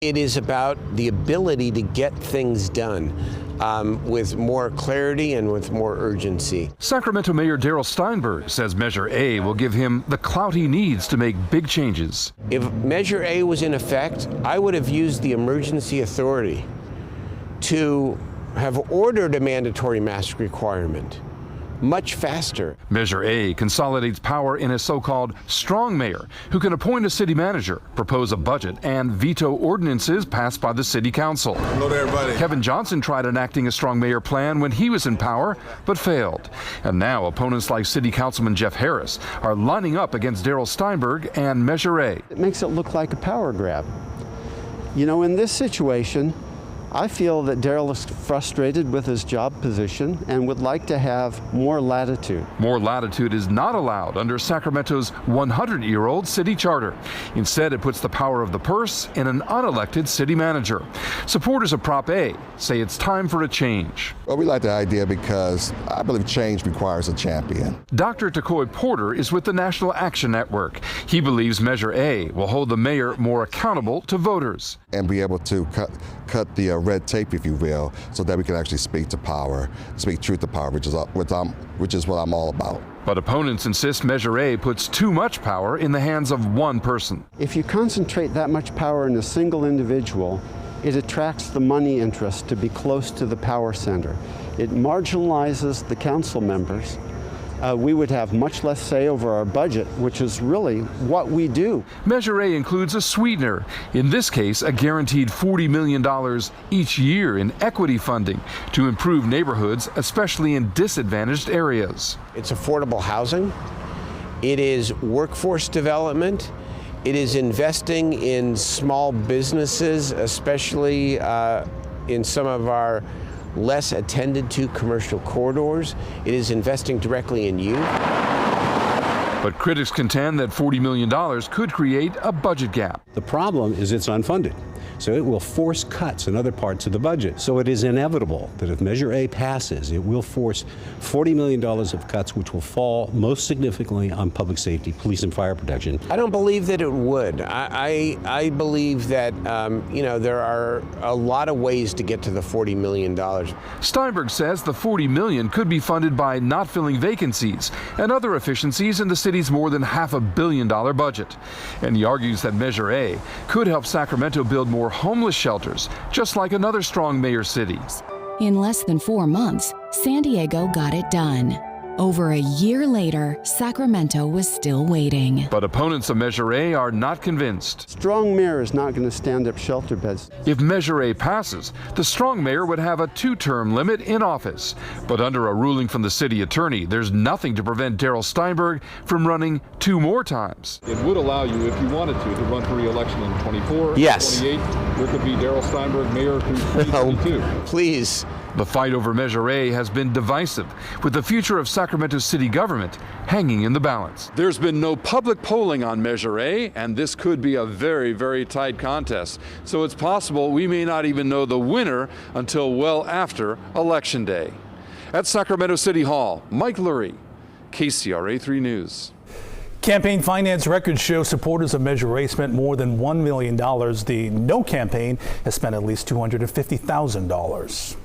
It is about the ability to get things done with more clarity and with more urgency. Sacramento Mayor Darrell Steinberg says Measure A will give him the clout he needs to make big changes. If Measure A was in effect, I would have used the emergency authority to have ordered a mandatory mask requirement much faster. Measure A consolidates power in a so-called strong mayor who can appoint a city manager, propose a budget, and veto ordinances passed by the city council. Hello to everybody. Kevin Johnson tried enacting a strong mayor plan when he was in power, but failed. And now opponents like City Councilman Jeff Harris are lining up against Darrell Steinberg and Measure A. It makes it look like a power grab. You know, in this situation, I feel that Darrell is frustrated with his job position and would like to have more latitude. More latitude is not allowed under Sacramento's 100-year-old city charter. Instead, it puts the power of the purse in an unelected city manager. Supporters of Prop A say it's time for a change. Well, we like the idea because I believe change requires a champion. Dr. Takoy Porter is with the National Action Network. He believes Measure A will hold the mayor more accountable to voters. And be able to cut the red tape, if you will, so that we can actually speak to power, speak truth to power, which is what I'm all about. But opponents insist Measure A puts too much power in the hands of one person. If you concentrate that much power in a single individual, it attracts the money interest to be close to the power center. It marginalizes the council members. We would have much less say over our budget, which is really what we do. Measure A includes a sweetener, in this case a guaranteed $40 million each year in equity funding to improve neighborhoods, especially in disadvantaged areas. It's affordable housing, it is workforce development, it is investing in small businesses, especially in some of our less attended to commercial corridors. It is investing directly in youth. But critics contend that $40 million could create a budget gap. The problem is it's unfunded. So it will force cuts in other parts of the budget. So it is inevitable that if Measure A passes, it will force $40 million of cuts, which will fall most significantly on public safety, police and fire protection. I don't believe that it would. I believe that, you know, there are a lot of ways to get to the $40 million. Steinberg says the $40 million could be funded by not filling vacancies and other efficiencies in the city's more than $500 million budget. And he argues that Measure A could help Sacramento build more homeless shelters, just like another strong mayor city. In less than 4 months, San Diego got it done. Over a year later, Sacramento was still waiting. But opponents of Measure A are not convinced. Strong mayor is not going to stand up shelter beds. If Measure A passes, the strong mayor would have a 2-term limit in office. But under a ruling from the city attorney, there's nothing to prevent Darrell Steinberg from running 2 more times. It would allow you, if you wanted to run for re-election in 24, Yes. 28. There could be Darrell Steinberg mayor through 2022. Please. The fight over Measure A has been divisive, with the future of Sacramento city government hanging in the balance. There's been no public polling on Measure A, and this could be a very, very tight contest. So it's possible we may not even know the winner until well after Election Day. At Sacramento City Hall, Mike Lurie, KCRA 3 News. Campaign finance records show supporters of Measure A spent more than $1 million. The No campaign has spent at least $250,000.